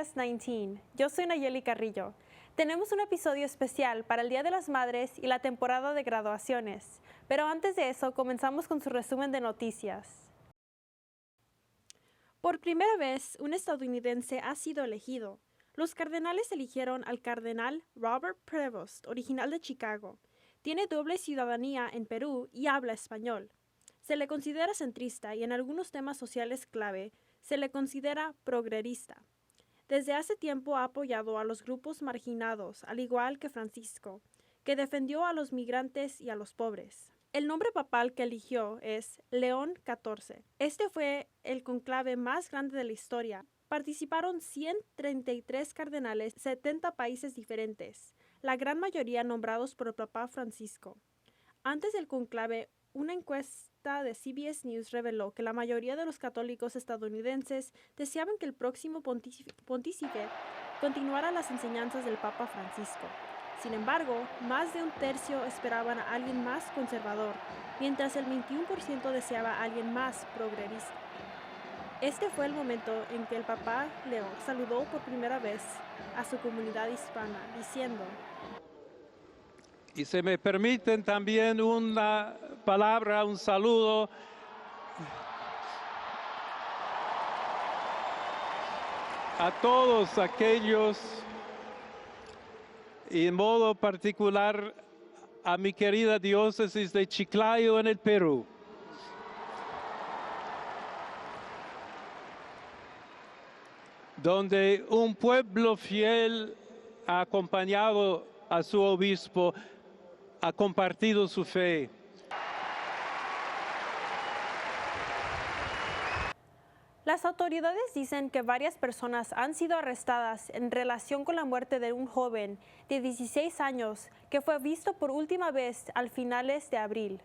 CS19. Yo soy Nayeli Carrillo. Tenemos un episodio especial para el Día de las Madres y la temporada de graduaciones. Pero antes de eso, comenzamos con su resumen de noticias. Por primera vez, un estadounidense ha sido elegido. Los cardenales eligieron al cardenal Robert Prevost, original de Chicago. Tiene doble ciudadanía en Perú y habla español. Se le considera centrista y en algunos temas sociales clave se le considera progresista. Desde hace tiempo ha apoyado a los grupos marginados, al igual que Francisco, que defendió a los migrantes y a los pobres. El nombre papal que eligió es León XIV. Este fue el conclave más grande de la historia. Participaron 133 cardenales de 70 países diferentes, la gran mayoría nombrados por el Papa Francisco. Antes del conclave, una encuesta de CBS News reveló que la mayoría de los católicos estadounidenses deseaban que el próximo pontífice continuara las enseñanzas del Papa Francisco. Sin embargo, más de un tercio esperaban a alguien más conservador, mientras el 21% deseaba a alguien más progresista. Este fue el momento en que el Papa Leo saludó por primera vez a su comunidad hispana, diciendo: y se me permiten también una palabra, un saludo a todos aquellos, y en modo particular a mi querida diócesis de Chiclayo en el Perú. Donde un pueblo fiel ha acompañado a su obispo, ha compartido su fe. Las autoridades dicen que varias personas han sido arrestadas en relación con la muerte de un joven de 16 años que fue visto por última vez a finales de abril.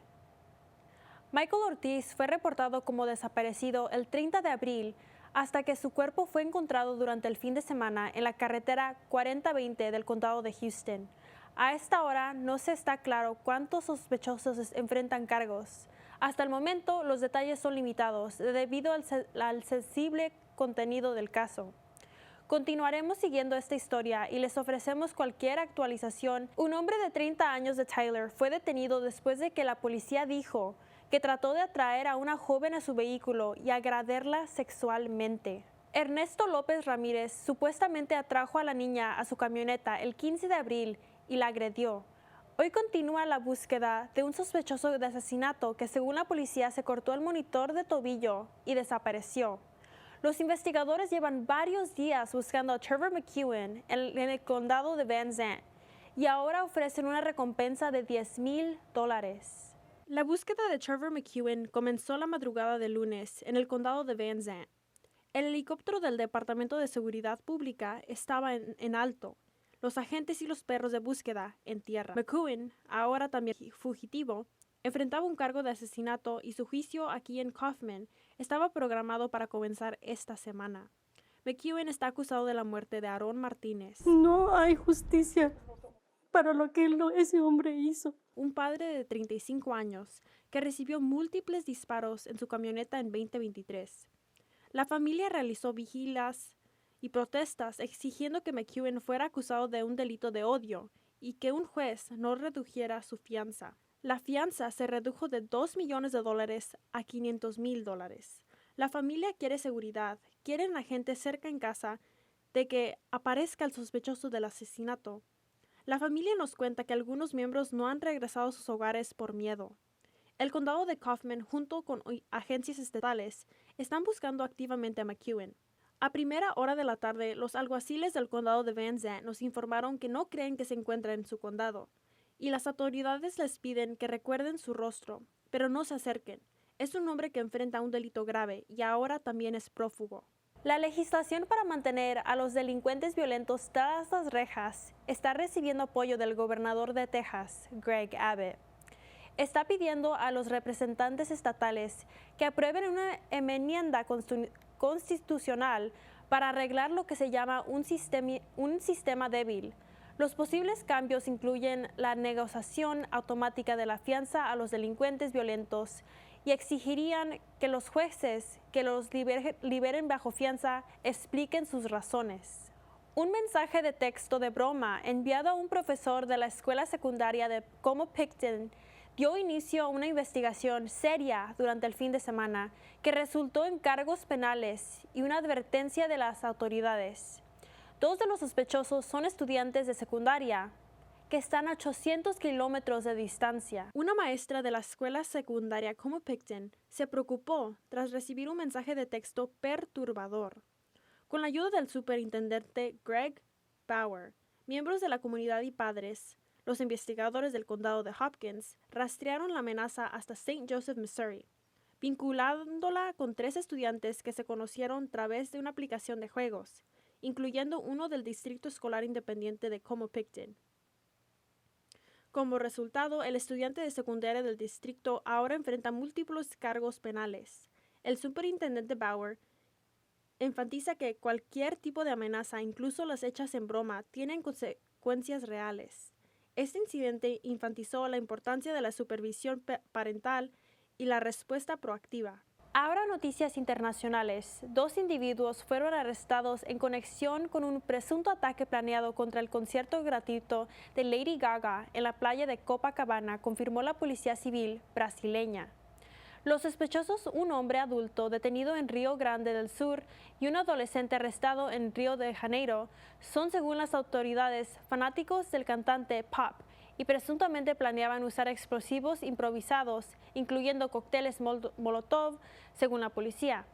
Michael Ortiz fue reportado como desaparecido el 30 de abril hasta que su cuerpo fue encontrado durante el fin de semana en la carretera 4020 del condado de Houston. A esta hora no se está claro cuántos sospechosos enfrentan cargos. Hasta el momento, los detalles son limitados debido al sensible contenido del caso. Continuaremos siguiendo esta historia y les ofrecemos cualquier actualización. Un hombre de 30 años de Tyler fue detenido después de que la policía dijo que trató de atraer a una joven a su vehículo y agradarla sexualmente. Ernesto López Ramírez supuestamente atrajo a la niña a su camioneta el 15 de abril y la agredió. Hoy continúa la búsqueda de un sospechoso de asesinato que, según la policía, se cortó el monitor de tobillo y desapareció. Los investigadores llevan varios días buscando a Trevor McEwen en el condado de Van Zandt y ahora ofrecen una recompensa de $10,000. La búsqueda de Trevor McEwen comenzó la madrugada del lunes en el condado de Van Zandt. El helicóptero del Departamento de Seguridad Pública estaba en alto. Los agentes y los perros de búsqueda en tierra. McEwen, ahora también fugitivo, enfrentaba un cargo de asesinato y su juicio aquí en Kaufman estaba programado para comenzar esta semana. McEwen está acusado de la muerte de Aarón Martínez. No hay justicia para lo que ese hombre hizo. Un padre de 35 años que recibió múltiples disparos en su camioneta en 2023. La familia realizó vigilas y protestas exigiendo que McEwen fuera acusado de un delito de odio y que un juez no redujera su fianza. La fianza se redujo de $2 millones a $500,000. La familia quiere seguridad, quieren a gente cerca en casa de que aparezca el sospechoso del asesinato. La familia nos cuenta que algunos miembros no han regresado a sus hogares por miedo. El condado de Kaufman, junto con agencias estatales, están buscando activamente a McEwen. A primera hora de la tarde, los alguaciles del condado de Van Zandt nos informaron que no creen que se encuentra en su condado, y las autoridades les piden que recuerden su rostro, pero no se acerquen. Es un hombre que enfrenta un delito grave y ahora también es prófugo. La legislación para mantener a los delincuentes violentos tras las rejas está recibiendo apoyo del gobernador de Texas, Greg Abbott. Está pidiendo a los representantes estatales que aprueben una enmienda constitucional para arreglar lo que se llama un sistema débil. Los posibles cambios incluyen la negociación automática de la fianza a los delincuentes violentos y exigirían que los jueces que los liberen bajo fianza expliquen sus razones. Un mensaje de texto de broma enviado a un profesor de la escuela secundaria de Como Picton dio inicio a una investigación seria durante el fin de semana que resultó en cargos penales y una advertencia de las autoridades. 2 de los sospechosos son estudiantes de secundaria que están a 800 kilómetros de distancia. Una maestra de la escuela secundaria Como Picton se preocupó tras recibir un mensaje de texto perturbador. Con la ayuda del superintendente Greg Bauer, miembros de la comunidad y padres, los investigadores del condado de Hopkins rastrearon la amenaza hasta St. Joseph, Missouri, vinculándola con 3 estudiantes que se conocieron a través de una aplicación de juegos, incluyendo uno del Distrito Escolar Independiente de Como Picton. Como resultado, el estudiante de secundaria del distrito ahora enfrenta múltiples cargos penales. El superintendente Bauer enfatiza que cualquier tipo de amenaza, incluso las hechas en broma, tienen consecuencias reales. Este incidente enfatizó la importancia de la supervisión parental y la respuesta proactiva. Ahora noticias internacionales. 2 individuos fueron arrestados en conexión con un presunto ataque planeado contra el concierto gratuito de Lady Gaga en la playa de Copacabana, confirmó la policía civil brasileña. Los sospechosos, un hombre adulto detenido en Río Grande del Sur y un adolescente arrestado en Río de Janeiro, son, según las autoridades, fanáticos del cantante pop y presuntamente planeaban usar explosivos improvisados, incluyendo cócteles Molotov, según la policía.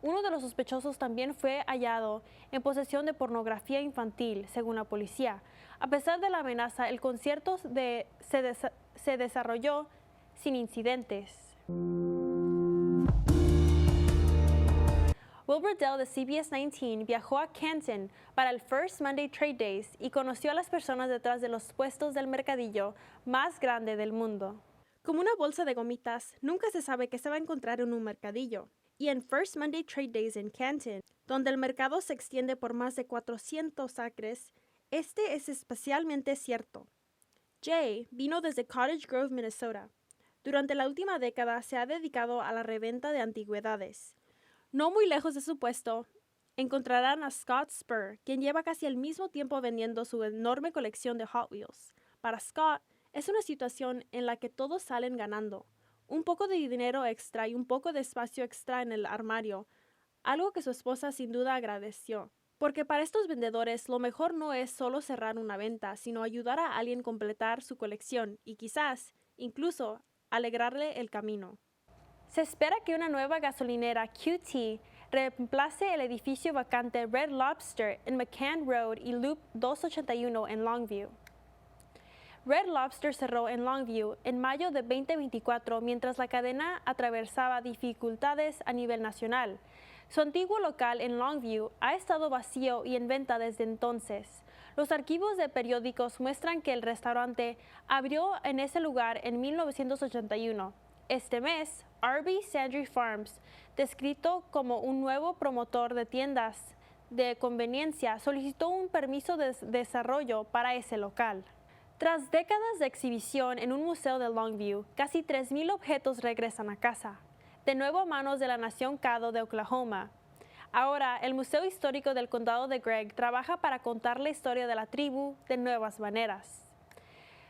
Uno de los sospechosos también fue hallado en posesión de pornografía infantil, según la policía. A pesar de la amenaza, el concierto se desarrolló sin incidentes. Wilbur Dell de CBS 19 viajó a Canton para el First Monday Trade Days y conoció a las personas detrás de los puestos del mercadillo más grande del mundo. Como una bolsa de gomitas, nunca se sabe qué se va a encontrar en un mercadillo. Y en First Monday Trade Days en Canton, donde el mercado se extiende por más de 400 acres, este es especialmente cierto. Jay vino desde Cottage Grove, Minnesota. Durante la última década se ha dedicado a la reventa de antigüedades. No muy lejos de su puesto, encontrarán a Scott Spur, quien lleva casi el mismo tiempo vendiendo su enorme colección de Hot Wheels. Para Scott, es una situación en la que todos salen ganando. Un poco de dinero extra y un poco de espacio extra en el armario, algo que su esposa sin duda agradeció. Porque para estos vendedores lo mejor no es solo cerrar una venta, sino ayudar a alguien a completar su colección y quizás, incluso, alegrarle el camino. Se espera que una nueva gasolinera QT reemplace el edificio vacante Red Lobster en McCann Road y Loop 281 en Longview. Red Lobster cerró en Longview en mayo de 2024 mientras la cadena atravesaba dificultades a nivel nacional. Su antiguo local en Longview ha estado vacío y en venta desde entonces. Los archivos de periódicos muestran que el restaurante abrió en ese lugar en 1981. Este mes, R.B. Sandry Farms, descrito como un nuevo promotor de tiendas de conveniencia, solicitó un permiso de desarrollo para ese local. Tras décadas de exhibición en un museo de Longview, casi 3,000 objetos regresan a casa, de nuevo a manos de la Nación Caddo de Oklahoma. Ahora, el Museo Histórico del Condado de Gregg trabaja para contar la historia de la tribu de nuevas maneras.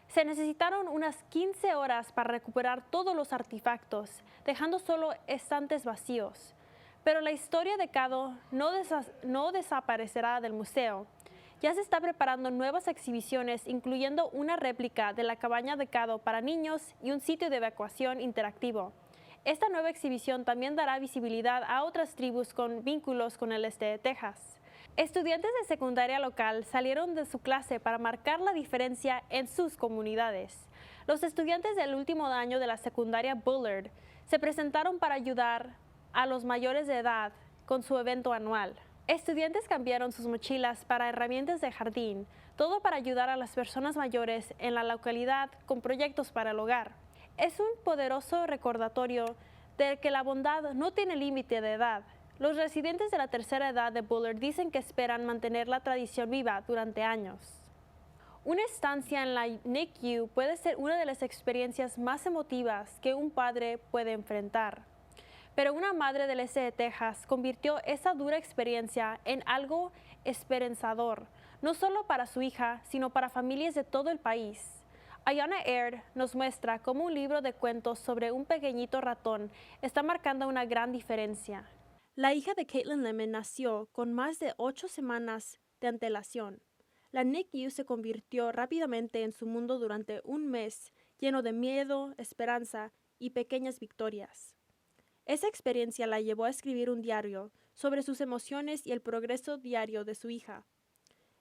Se necesitaron unas 15 horas para recuperar todos los artefactos, dejando solo estantes vacíos. Pero la historia de Caddo no desaparecerá del museo. Ya se está preparando nuevas exhibiciones, incluyendo una réplica de la cabaña de Caddo para niños y un sitio de evacuación interactivo. Esta nueva exhibición también dará visibilidad a otras tribus con vínculos con el este de Texas. Estudiantes de secundaria local salieron de su clase para marcar la diferencia en sus comunidades. Los estudiantes del último año de la secundaria Bullard se presentaron para ayudar a los mayores de edad con su evento anual. Estudiantes cambiaron sus mochilas para herramientas de jardín, todo para ayudar a las personas mayores en la localidad con proyectos para el hogar. Es un poderoso recordatorio de que la bondad no tiene límite de edad. Los residentes de la tercera edad de Bullard dicen que esperan mantener la tradición viva durante años. Una estancia en la NICU puede ser una de las experiencias más emotivas que un padre puede enfrentar. Pero una madre del este de Texas convirtió esa dura experiencia en algo esperanzador, no solo para su hija, sino para familias de todo el país. Ayana Aird nos muestra cómo un libro de cuentos sobre un pequeñito ratón está marcando una gran diferencia. La hija de Caitlin Lemon nació con más de 8 semanas de antelación. La NICU se convirtió rápidamente en su mundo durante un mes lleno de miedo, esperanza y pequeñas victorias. Esa experiencia la llevó a escribir un diario sobre sus emociones y el progreso diario de su hija.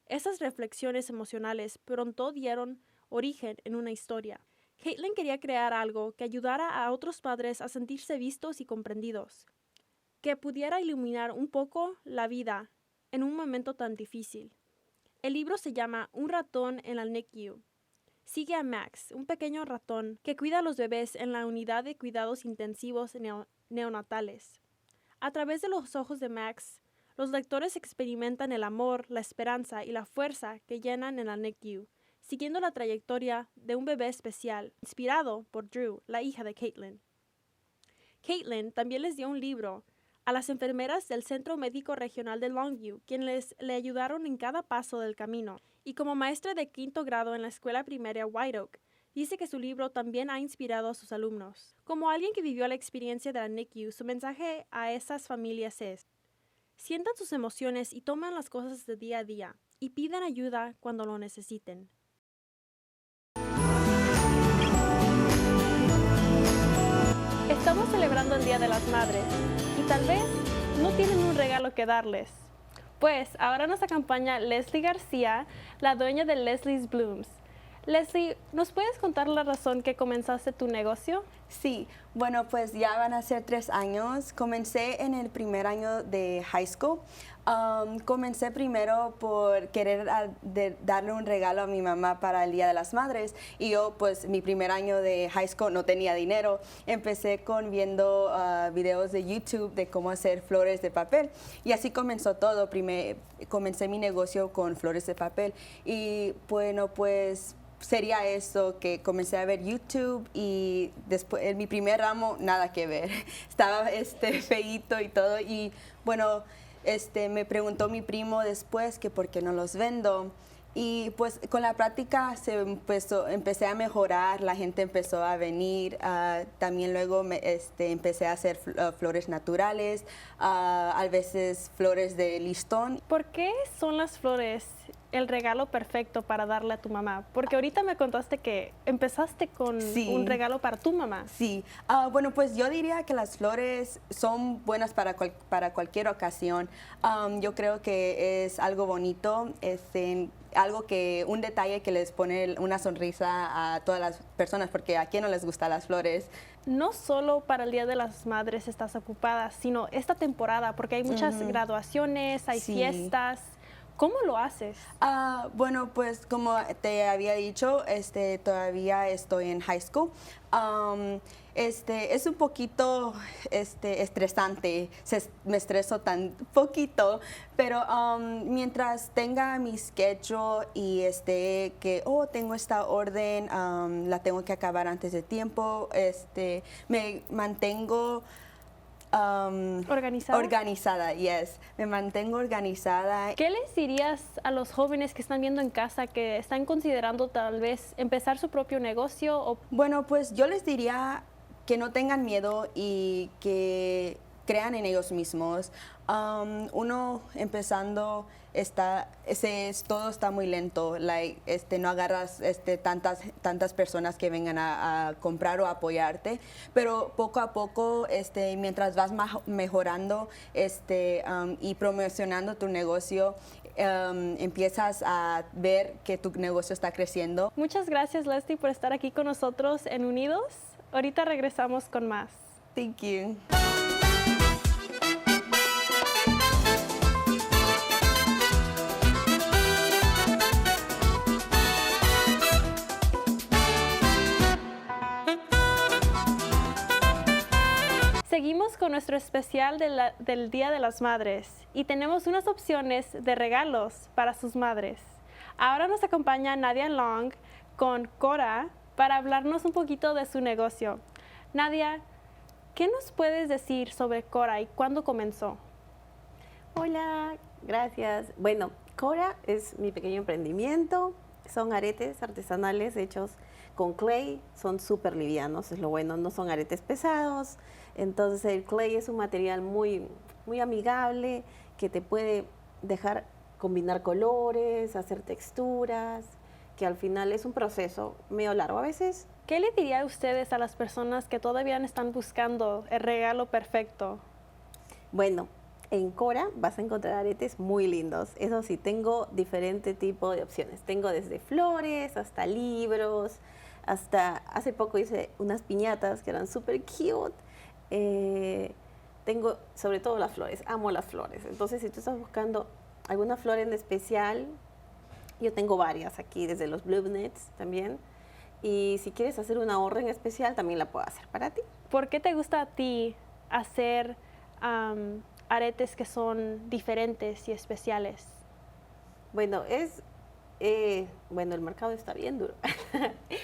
Esas reflexiones emocionales pronto dieron origen en una historia. Caitlin quería crear algo que ayudara a otros padres a sentirse vistos y comprendidos, que pudiera iluminar un poco la vida en un momento tan difícil. El libro se llama Un ratón en la NICU. Sigue a Max, un pequeño ratón que cuida a los bebés en la unidad de cuidados intensivos neonatales. A través de los ojos de Max, los lectores experimentan el amor, la esperanza y la fuerza que llenan en la NICU, siguiendo la trayectoria de un bebé especial, inspirado por Drew, la hija de Caitlin. Caitlin también les dio un libro a las enfermeras del Centro Médico Regional de Longview, quienes le ayudaron en cada paso del camino. Y como maestra de 5º grado en la escuela primaria White Oak, dice que su libro también ha inspirado a sus alumnos. Como alguien que vivió la experiencia de la NICU, su mensaje a esas familias es: sientan sus emociones y tomen las cosas de día a día, y pidan ayuda cuando lo necesiten. Estamos celebrando el Día de las Madres y tal vez no tienen un regalo que darles. Pues ahora nos acompaña Leslie García, la dueña de Leslie's Blooms. Leslie, ¿nos puedes contar la razón que comenzaste tu negocio? Sí, bueno, pues ya van a ser 3 años. Comencé en el primer año de high school. Comencé primero por querer darle un regalo a mi mamá para el Día de las Madres, y yo pues mi primer año de high school no tenía dinero. Empecé con viendo videos de YouTube de cómo hacer flores de papel, y así comenzó todo. Comencé mi negocio con flores de papel, y bueno, pues sería eso, que comencé a ver YouTube, y después en mi primer ramo nada que ver, estaba feíto y todo, y bueno, me preguntó mi primo después que por qué no los vendo, y pues con la práctica empecé a mejorar, la gente empezó a venir, también luego empecé a hacer flores naturales, a veces flores de listón. ¿Por qué son las flores el regalo perfecto para darle a tu mamá? Porque ahorita me contaste que empezaste con un regalo para tu mamá. Sí, bueno, pues yo diría que las flores son buenas para cualquier ocasión. Yo creo que es algo bonito, un detalle que les pone una sonrisa a todas las personas, porque a quién no les gustan las flores. No solo para el Día de las Madres estás ocupada, sino esta temporada, porque hay muchas graduaciones, hay fiestas. ¿Cómo lo haces? Bueno, pues como te había dicho, todavía estoy en high school. Es un poquito estresante, me estreso tan poquito, pero mientras tenga mi schedule y tengo esta orden, la tengo que acabar antes de tiempo, me mantengo organizada, yes. Me mantengo organizada. ¿Qué les dirías a los jóvenes que están viendo en casa, que están considerando tal vez empezar su propio negocio? Bueno, pues yo les diría que no tengan miedo y que crean en ellos mismos. Uno empezando todo está muy lento, no agarras tantas personas que vengan a comprar o a apoyarte, pero poco a poco, mientras vas mejorando y promocionando tu negocio, empiezas a ver que tu negocio está creciendo. Muchas gracias, Leslie, por estar aquí con nosotros en Unidos. Ahorita regresamos con más. Thank you. Seguimos con nuestro especial del Día de las Madres y tenemos unas opciones de regalos para sus madres. Ahora nos acompaña Nadia Long con Cora para hablarnos un poquito de su negocio. Nadia, ¿qué nos puedes decir sobre Cora y cuándo comenzó? Hola, gracias. Bueno, Cora es mi pequeño emprendimiento. Son aretes artesanales hechos con clay. Son súper livianos, es lo bueno. No son aretes pesados. Entonces el clay es un material muy amigable que te puede dejar combinar colores, hacer texturas, que al final es un proceso medio largo a veces. ¿Qué le diría a ustedes a las personas que todavía están buscando el regalo perfecto? Bueno, en Cora vas a encontrar aretes muy lindos. Eso sí, tengo diferente tipo de opciones. Tengo desde flores hasta libros, hasta hace poco hice unas piñatas que eran súper cute. Tengo sobre todo las flores, amo las flores. Entonces, si tú estás buscando alguna flor en especial, yo tengo varias aquí, desde los bluebonnets también. Y si quieres hacer una orden especial, también la puedo hacer para ti. ¿Por qué te gusta a ti hacer aretes que son diferentes y especiales? Bueno, bueno, el mercado está bien duro.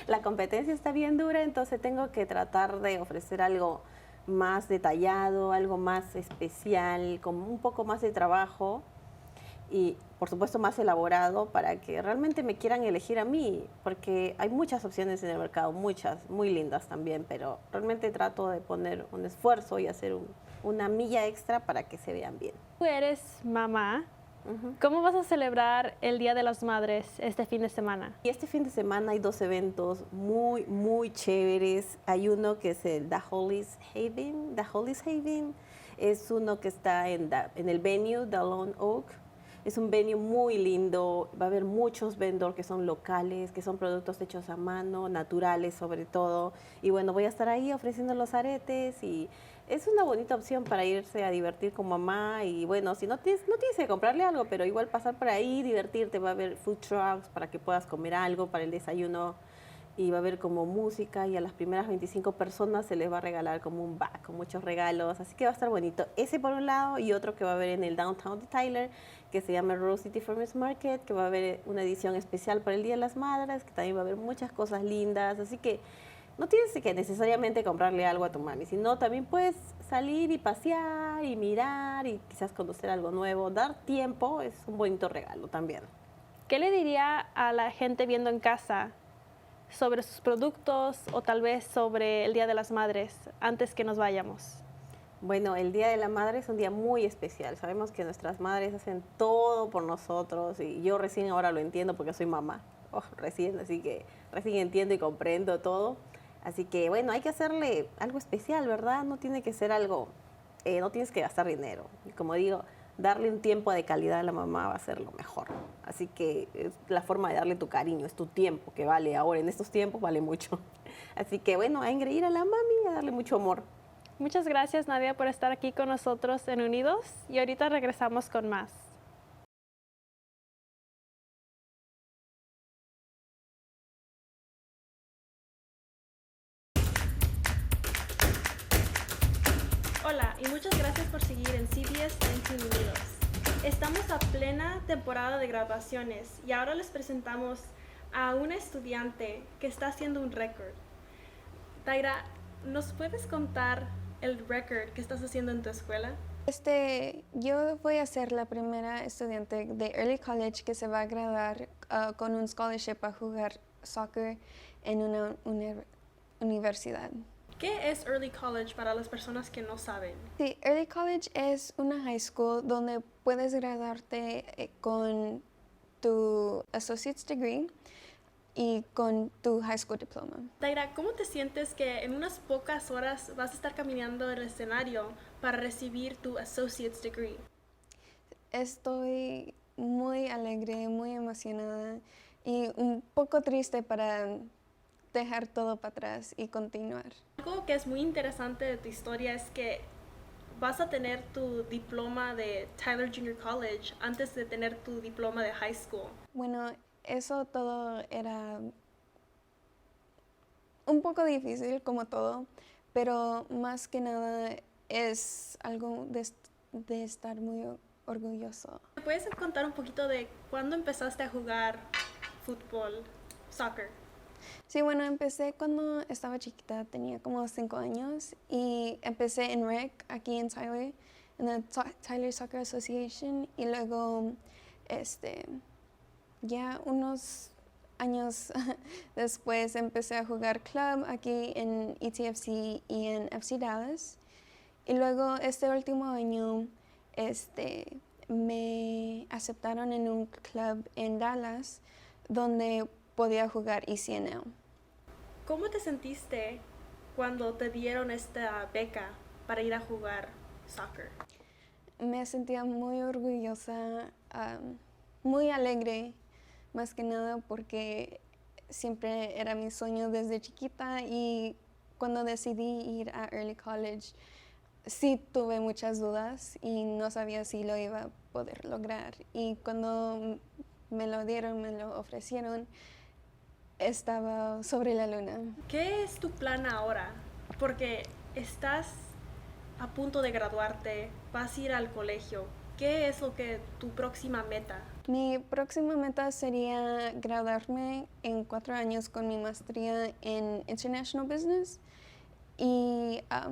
La competencia está bien dura, entonces tengo que tratar de ofrecer algo más detallado, algo más especial, con un poco más de trabajo y por supuesto más elaborado para que realmente me quieran elegir a mí, porque hay muchas opciones en el mercado, muchas, muy lindas también, pero realmente trato de poner un esfuerzo y hacer una milla extra para que se vean bien. Tú eres mamá. ¿Cómo vas a celebrar el Día de las Madres este fin de semana? Y este fin de semana hay dos eventos muy chéveres. Hay uno que es el The Holly's Haven. Es uno que está en el venue, The Lone Oak. Es un venue muy lindo. Va a haber muchos vendors que son locales, que son productos hechos a mano, naturales sobre todo. Y bueno, voy a estar ahí ofreciendo los aretes y es una bonita opción para irse a divertir con mamá. Y bueno, si no tienes que comprarle algo, pero igual pasar por ahí, divertirte. Va a haber food trucks para que puedas comer algo para el desayuno. Y va a haber como música y a las primeras 25 personas se les va a regalar como un bag con muchos regalos. Así que va a estar bonito. Ese por un lado y otro que va a haber en el downtown de Tyler, que se llama Rose City Farmers Market, que va a haber una edición especial para el Día de las Madres, que también va a haber muchas cosas lindas. Así que no tienes que necesariamente comprarle algo a tu mami, sino también puedes salir y pasear y mirar y quizás conocer algo nuevo. Dar tiempo es un bonito regalo también. ¿Qué le diría a la gente viendo en casa sobre sus productos o tal vez sobre el Día de las Madres antes que nos vayamos? Bueno, el Día de la Madre es un día muy especial. Sabemos que nuestras madres hacen todo por nosotros y yo recién ahora lo entiendo porque soy mamá. Así que recién entiendo y comprendo todo. Así que bueno, hay que hacerle algo especial, ¿verdad? No tiene que ser algo, no tienes que gastar dinero. Como digo, darle un tiempo de calidad a la mamá va a ser lo mejor. Así que es la forma de darle tu cariño, es tu tiempo, que vale ahora, en estos tiempos vale mucho. Así que bueno, a engreír a la mami y a darle mucho amor. Muchas gracias, Nadia, por estar aquí con nosotros en Unidos y ahorita regresamos con más. Hola y muchas gracias por seguir en CBS 19 Unidos. Estamos a plena temporada de graduaciones y ahora les presentamos a una estudiante que está haciendo un récord. Taira, ¿nos puedes contar el récord que estás haciendo en tu escuela? Yo voy a ser la primera estudiante de Early College que se va a graduar con un scholarship a jugar soccer en una universidad. ¿Qué es Early College para las personas que no saben? Sí, Early College es una high school donde puedes graduarte con tu associate's degree y con tu high school diploma. Taira, ¿cómo te sientes que en unas pocas horas vas a estar caminando el escenario para recibir tu associate's degree? Estoy muy alegre, muy emocionada y un poco triste para dejar todo para atrás y continuar. Algo que es muy interesante de tu historia es que vas a tener tu diploma de Tyler Junior College antes de tener tu diploma de high school. Bueno, eso todo era un poco difícil como todo, pero más que nada es algo de estar muy orgulloso. ¿Me puedes contar un poquito de cuándo empezaste a jugar fútbol, soccer? Sí, bueno, empecé cuando estaba chiquita, tenía como 5 años y empecé en rec aquí en Tyler, en la Tyler Soccer Association y luego, ya unos años después empecé a jugar club aquí en ETFC y en FC Dallas y luego este último año, me aceptaron en un club en Dallas donde podía jugar ECNL. ¿Cómo te sentiste cuando te dieron esta beca para ir a jugar soccer? Me sentía muy orgullosa, muy alegre, más que nada porque siempre era mi sueño desde chiquita y cuando decidí ir a Early College sí tuve muchas dudas y no sabía si lo iba a poder lograr. Y cuando me lo dieron, me lo ofrecieron, estaba sobre la luna. ¿Qué es tu plan ahora? Porque estás a punto de graduarte, vas a ir al colegio. ¿Qué es lo que tu próxima meta? Mi próxima meta sería graduarme en 4 años con mi maestría en International Business y a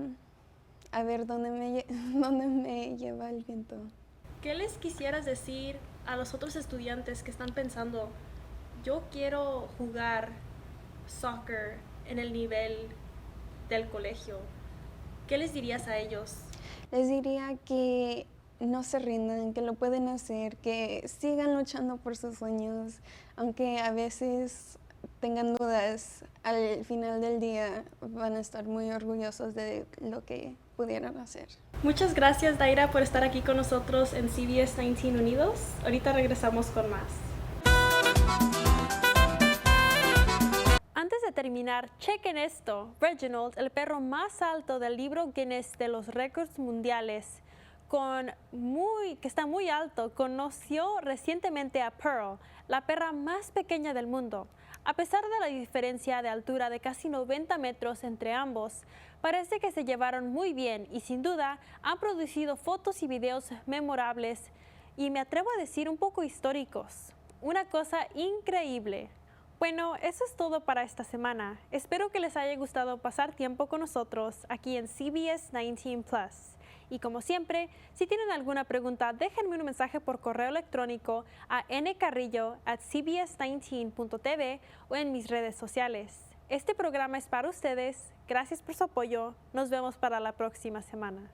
ver dónde me lleva el viento. ¿Qué les quisieras decir a los otros estudiantes que están pensando, yo quiero jugar soccer en el nivel del colegio? ¿Qué les dirías a ellos? Les diría que no se rindan, que lo pueden hacer, que sigan luchando por sus sueños, aunque a veces tengan dudas, al final del día van a estar muy orgullosos de lo que pudieron hacer. Muchas gracias, Daira, por estar aquí con nosotros en CBS 19 Unidos. Ahorita regresamos con más. Antes de terminar, chequen esto. Reginald, el perro más alto del libro Guinness de los récords mundiales, que está muy alto, conoció recientemente a Pearl, la perra más pequeña del mundo. A pesar de la diferencia de altura de casi 90 metros entre ambos, parece que se llevaron muy bien y sin duda han producido fotos y videos memorables y me atrevo a decir un poco históricos. Una cosa increíble. Bueno, eso es todo para esta semana. Espero que les haya gustado pasar tiempo con nosotros aquí en CBS 19 Plus. Y como siempre, si tienen alguna pregunta, déjenme un mensaje por correo electrónico a ncarrillo@cbs19.tv o en mis redes sociales. Este programa es para ustedes. Gracias por su apoyo. Nos vemos para la próxima semana.